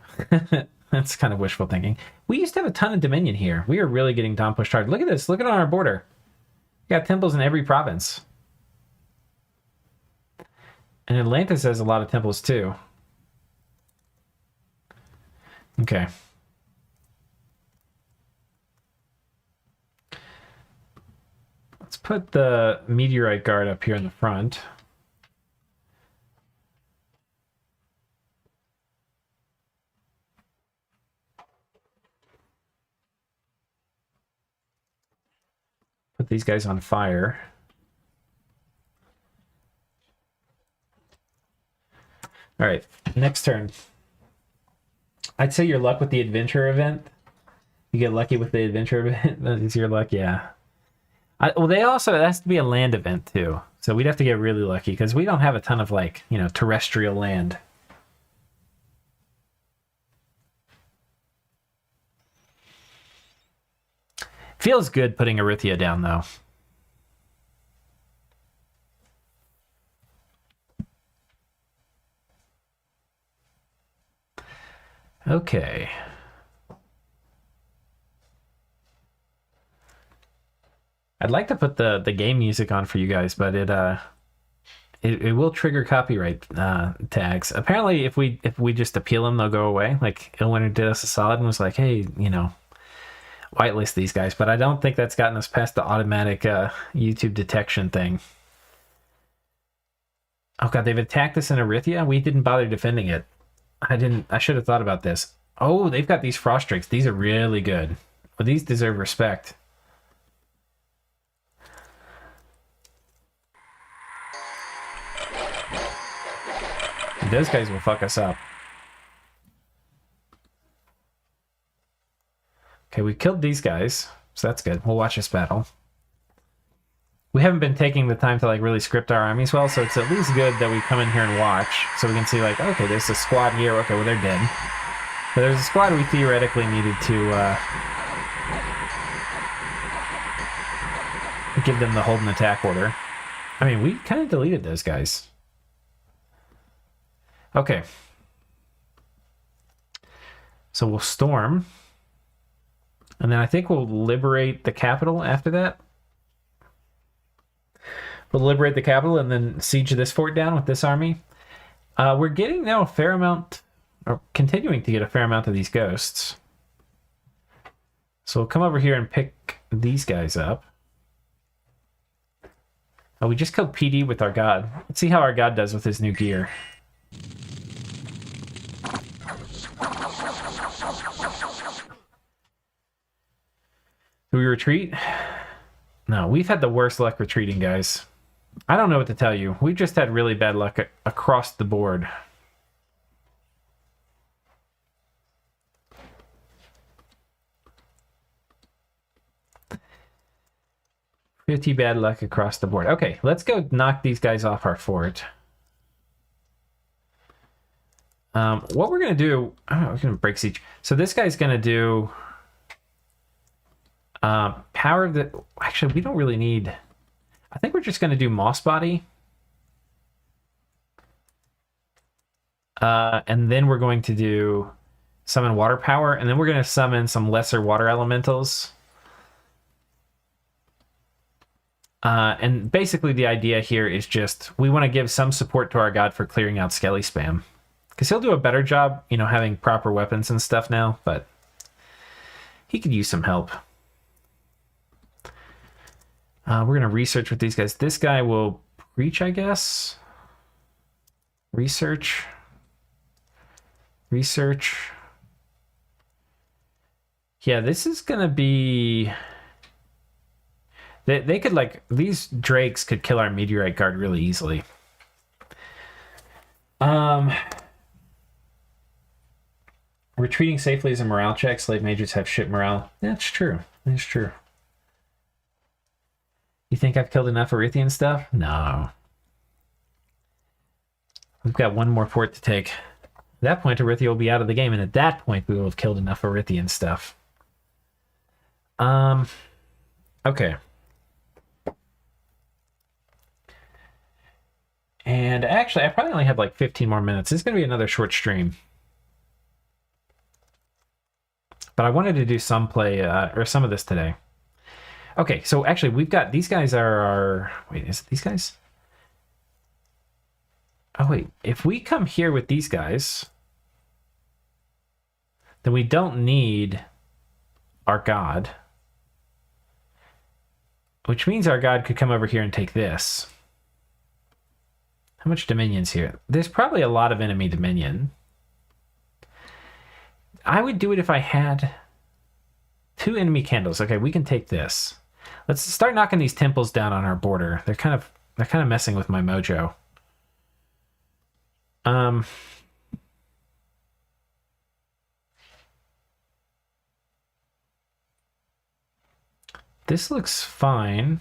That's kind of wishful thinking. We used to have a ton of Dominion here. We are really getting Dawn pushed hard. Look at this. Look at on our border. We got temples in every province. And Atlantis has a lot of temples, too. Okay. Let's put the meteorite guard up here in the front. Put these guys on fire. All right, next turn. I'd say your luck with the adventure event. You get lucky with the adventure event. Is your luck, yeah. Well, they also, it has to be a land event too. So we'd have to get really lucky because we don't have a ton of like, you know, terrestrial land. Feels good putting Erythia down though. Okay. I'd like to put the game music on for you guys, but it will trigger copyright tags. Apparently, if we just appeal them, they'll go away. Like Illwinter did us a solid and was like, hey, you know, whitelist these guys. But I don't think that's gotten us past the automatic YouTube detection thing. Oh god, they've attacked us in Erythia. We didn't bother defending it. I should have thought about this. Oh, they've got these frost drakes. These are really good. Well, these deserve respect. Those guys will fuck us up. Okay, we killed these guys, so that's good. We'll watch this battle. We haven't been taking the time to like really script our armies well, so it's at least good that we come in here and watch, so we can see like, okay, there's a squad here. Okay, well, they're dead. But there's a squad we theoretically needed to give them the hold and attack order. I mean, we kind of deleted those guys. Okay. So we'll storm. And then I think we'll liberate the capital after that. We'll liberate the capital and then siege this fort down with this army. We're getting now a fair amount, or continuing to get a fair amount of these ghosts. So we'll come over here and pick these guys up. Oh, we just killed PD with our god. Let's see how our god does with his new gear. Do we retreat? No, we've had the worst luck retreating, guys. I don't know what to tell you. We've just had really bad luck across the board. Pretty bad luck across the board. Okay, let's go knock these guys off our fort. What we're going to do... Oh, we're going to break siege. So this guy's going to do... power of the... Actually, we don't really need... I think we're just going to do Moss Body. And then we're going to do summon water power. And then we're going to summon some lesser water elementals. And basically the idea here is just... We want to give some support to our god for clearing out Skelly spam. Because he'll do a better job, you know, having proper weapons and stuff now. But he could use some help. We're going to research with these guys. This guy will preach, I guess. Research. Research. Yeah, this is going to be... They could, like... These drakes could kill our meteorite guard really easily. Retreating safely is a morale check. Slave mages have shit morale. That's true. That's true. You think I've killed enough Erythian stuff? No. We've got one more fort to take. At that point, Erythia will be out of the game, and at that point, we will have killed enough Erythian stuff. Okay. And actually, I probably only have like 15 more minutes. This is going to be another short stream. But I wanted to do some play, or some of this today. Okay, so actually, we've got... These guys are our... Wait, is it these guys? Oh, wait. If we come here with these guys, then we don't need our god. Which means our god could come over here and take this. How much dominion's here? There's probably a lot of enemy dominion. I would do it if I had 2 enemy candles. Okay, we can take this. Let's start knocking these temples down on our border. They're kind of messing with my mojo. Um, this looks fine.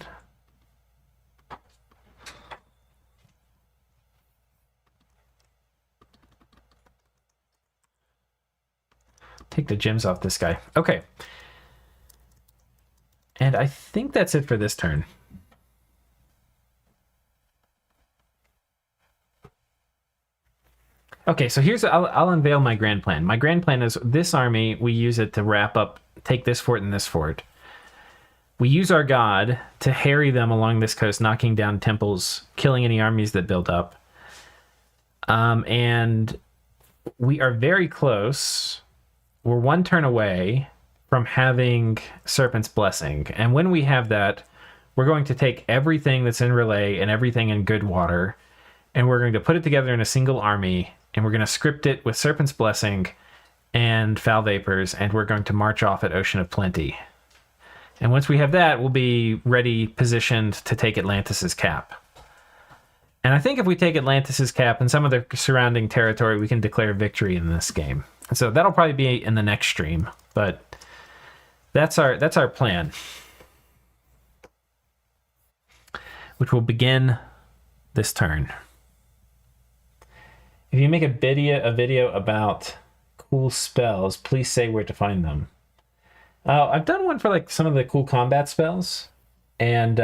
Take the gems off this guy. Okay. And I think that's it for this turn. Okay, so here's I'll unveil my grand plan. My grand plan is this army, we use it to wrap up, take this fort and this fort. We use our god to harry them along this coast, knocking down temples, killing any armies that build up. And we are very close. We're one turn away from having Serpent's Blessing. And when we have that, we're going to take everything that's in Rlyeh and everything in Goodwater, and we're going to put it together in a single army, and we're going to script it with Serpent's Blessing and Foul Vapors, and we're going to march off at Ocean of Plenty. And once we have that, we'll be ready, positioned to take Atlantis's cap. And I think if we take Atlantis's cap and some of the surrounding territory, we can declare victory in this game. And so that'll probably be in the next stream, but that's our plan, which will begin this turn. If you make a video about cool spells, please say where to find them. I've done one for like some of the cool combat spells, and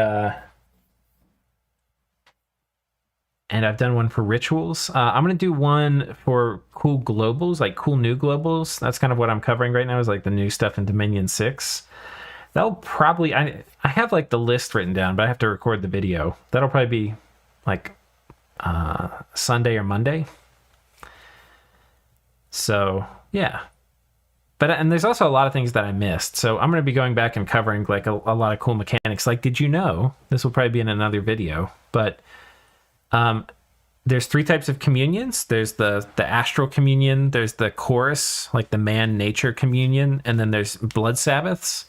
I've done one for rituals. I'm gonna do one for cool globals, like cool new globals. That's kind of what I'm covering right now, is like the new stuff in Dominion 6. That'll probably, I have like the list written down, but I have to record the video. That'll probably be like Sunday or Monday. So yeah, and there's also a lot of things that I missed. So I'm going to be going back and covering like a lot of cool mechanics. Like, did you know, this will probably be in another video, but there's 3 types of communions. There's the astral communion, there's the chorus, like the man-nature communion, and then there's blood Sabbaths.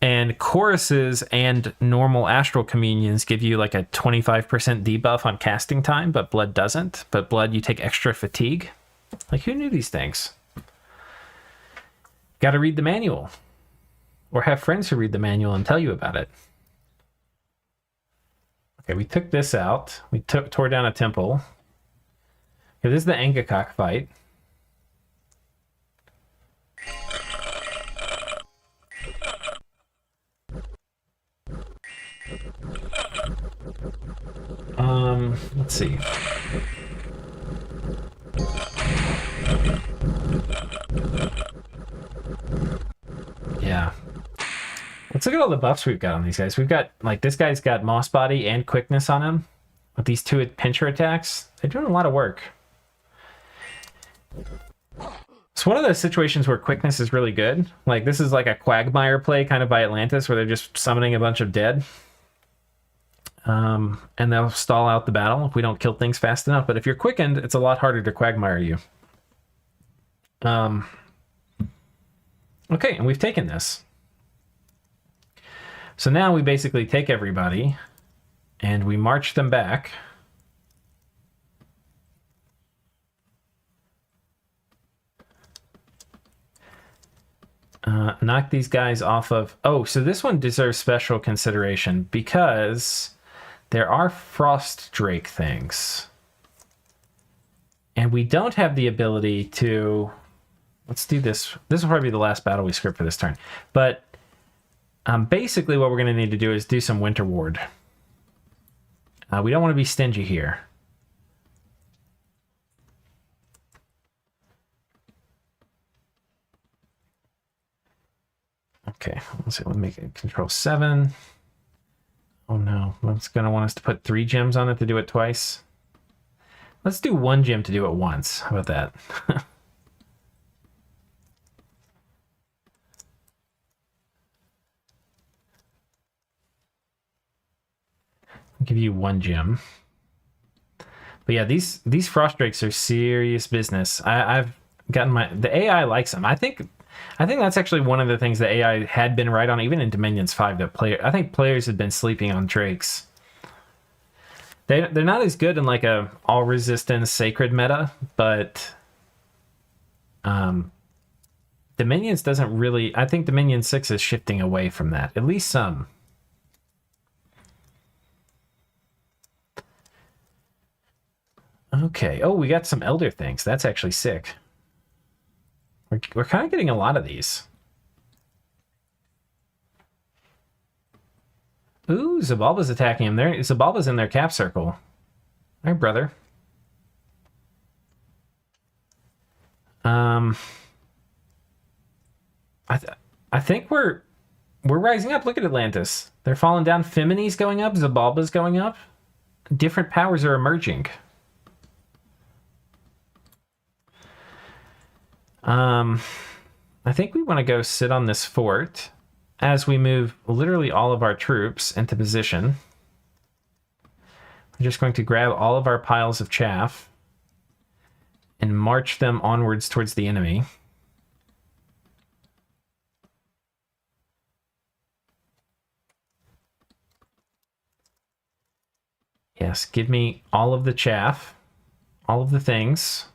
And choruses and normal astral communions give you like a 25% debuff on casting time, but blood doesn't. But blood, you take extra fatigue. Like, who knew these things? Got to read the manual, or have friends who read the manual and tell you about it. Okay, we took this out. We tore down a temple. Okay, this is the Angakok fight. Let's see. Yeah. Let's look at all the buffs we've got on these guys. We've got, like, this guy's got Moss Body and Quickness on him. With these 2 pincher attacks, they're doing a lot of work. It's one of those situations where Quickness is really good. Like, this is like a Quagmire play kind of by Atlantis, where they're just summoning a bunch of dead. And they'll stall out the battle if we don't kill things fast enough. But if you're quickened, it's a lot harder to Quagmire you. Okay, and we've taken this. So now we basically take everybody and we march them back. Knock these guys off of... Oh, so this one deserves special consideration because there are Frost Drake things. And we don't have the ability to... Let's do this. This will probably be the last battle we script for this turn. But basically what we're going to need to do is do some Winter Ward. We don't want to be stingy here. Okay, let's see. We'll make it Control 7. Oh no, it's going to want us to put 3 gems on it to do it twice. Let's do 1 gem to do it once. How about that? I'll give you 1 gem. But yeah, these Frost Drakes are serious business. I've gotten the AI likes them. I think that's actually one of the things the AI had been right on, even in Dominions 5. I think players had been sleeping on Drakes. They're not as good in like a all resistance sacred meta, but Dominions doesn't really. I think Dominion 6 is shifting away from that, at least some. Okay. Oh, we got some Elder things. That's actually sick. We're kind of getting a lot of these. Ooh, Zabalba's attacking him. There, Zabalba's in their cap circle. All right, brother. I think we're rising up. Look at Atlantis. They're falling down. Femini's going up. Zabalba's going up. Different powers are emerging. I think we want to go sit on this fort as we move literally all of our troops into position. We're just going to grab all of our piles of chaff and march them onwards towards the enemy. Yes, give me all of the chaff, all of the things.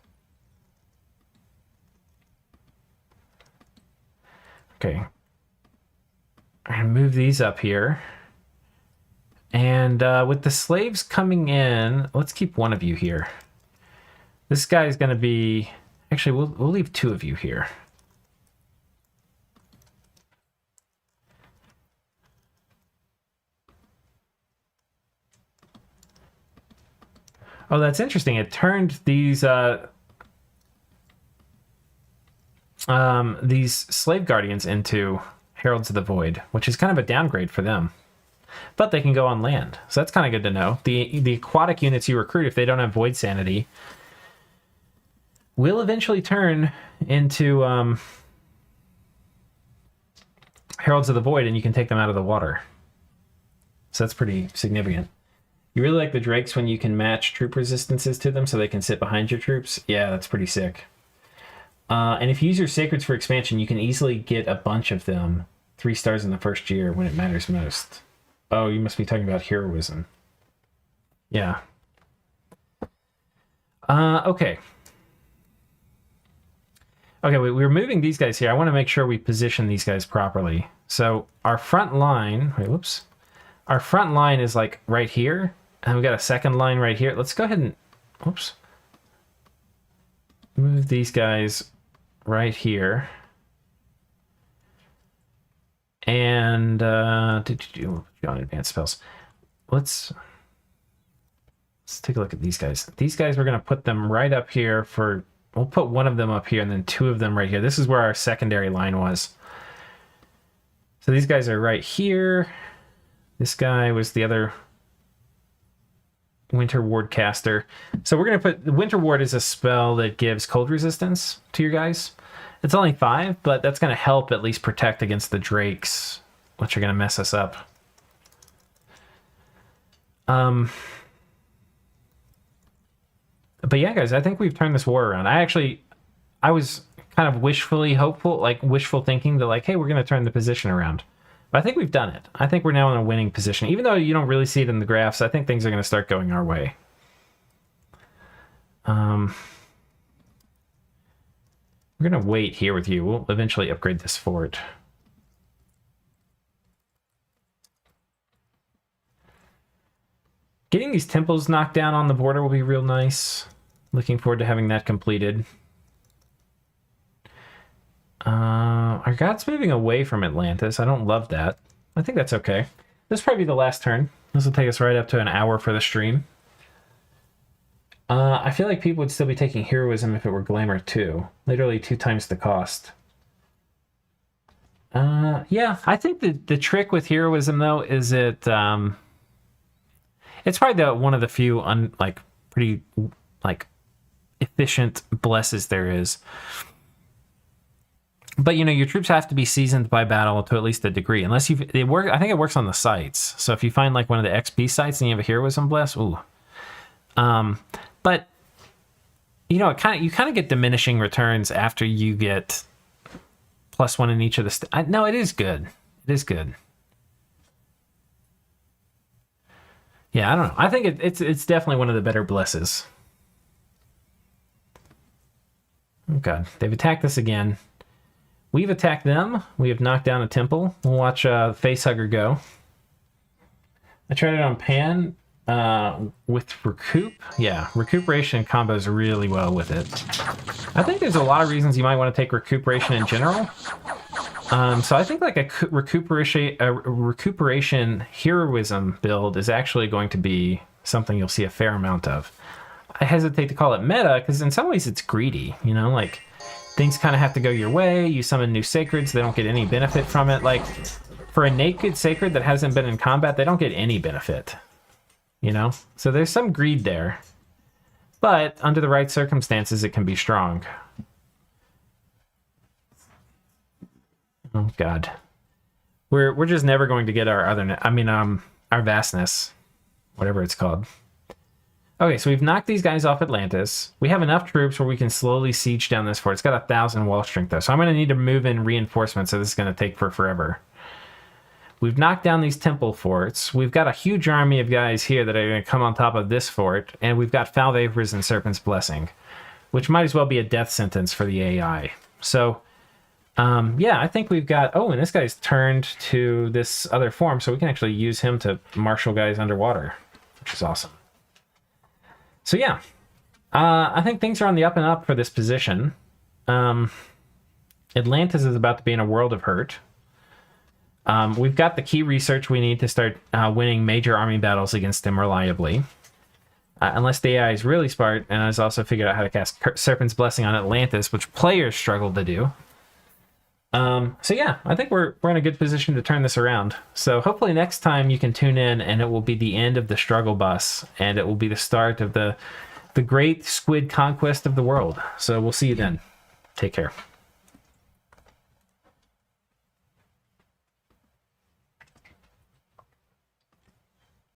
Okay. I'm going to move these up here. And with the slaves coming in, let's keep one of you here. This guy's going to be... Actually, we'll leave two of you here. Oh, that's interesting. It turned these slave guardians into Heralds of the Void, which is kind of a downgrade for them. But they can go on land, so that's kind of good to know. The aquatic units you recruit, if they don't have Void Sanity, will eventually turn into Heralds of the Void, and you can take them out of the water. So that's pretty significant. You really like the Drakes when you can match troop resistances to them so they can sit behind your troops? Yeah, that's pretty sick. And if you use your Sacreds for expansion, you can easily get a bunch of them 3 stars in the first year when it matters most. Oh, you must be talking about heroism. Yeah. Okay. Okay, we're moving these guys here. I want to make sure we position these guys properly. So our front line... Wait, whoops. Our front line is like right here. And we got a second line right here. Let's go ahead and... Whoops. Move these guys right here. And do on advanced spells. Let's take a look at these guys. These guys, we're going to put them right up here for... We'll put one of them up here and then 2 of them right here. This is where our secondary line was. So these guys are right here. This guy was the other Winter Ward caster. So we're going to put... Winter Ward is a spell that gives cold resistance to your guys. It's only 5, but that's going to help at least protect against the Drakes, which are going to mess us up. But yeah, guys, I think we've turned this war around. I was kind of wishful thinking that like, hey, we're going to turn the position around. But I think we've done it. I think we're now in a winning position. Even though you don't really see it in the graphs, I think things are going to start going our way. We're going to wait here with you. We'll eventually upgrade this fort. Getting these temples knocked down on the border will be real nice. Looking forward to having that completed. Our god's moving away from Atlantis. I don't love that. I think that's okay. This will probably be the last turn. This will take us right up to an hour for the stream. I feel like people would still be taking heroism if it were glamour too. Literally 2 times the cost. Yeah, I think the trick with heroism though is it's probably one of the few pretty efficient blesses there is. But you know, your troops have to be seasoned by battle to at least a degree. Unless I think it works on the sites. So if you find like one of the XP sites and you have a heroism bless, ooh. But you know, you kind of get diminishing returns after you get +1 in each of the... No, it is good. It is good. Yeah, I don't know. I think it's definitely one of the better blesses. Oh god, they've attacked us again. We've attacked them. We have knocked down a temple. We'll watch Facehugger go. I tried it on Pan with Recoup. Yeah, Recuperation combos really well with it. I think there's a lot of reasons you might want to take Recuperation in general. So I think like a recuperation heroism build is actually going to be something you'll see a fair amount of. I hesitate to call it meta because in some ways it's greedy, you know, like things kind of have to go your way. You summon new sacreds, they don't get any benefit from it. Like for a naked sacred that hasn't been in combat, they don't get any benefit, you know? So there's some greed there, but under the right circumstances, it can be strong. Oh god, we're just never going to get our our vastness, whatever it's called. Okay, so we've knocked these guys off Atlantis. We have enough troops where we can slowly siege down this fort. It's got 1,000 wall strength though, so I'm going to need to move in reinforcements. So this is going to take forever. We've knocked down these temple forts. We've got a huge army of guys here that are going to come on top of this fort, and we've got Foul Vapors and Serpent's Blessing, which might as well be a death sentence for the AI. So. Yeah, I think we've got... Oh, and this guy's turned to this other form, so we can actually use him to marshal guys underwater, which is awesome. So yeah, I think things are on the up and up for this position. Atlantis is about to be in a world of hurt. We've got the key research we need to start winning major army battles against them reliably. Unless the AI is really smart and has also figured out how to cast Serpent's Blessing on Atlantis, which players struggle to do. So yeah, I think we're in a good position to turn this around. So hopefully next time you can tune in and it will be the end of the struggle bus and it will be the start of the great squid conquest of the world. So we'll see you then. Take care.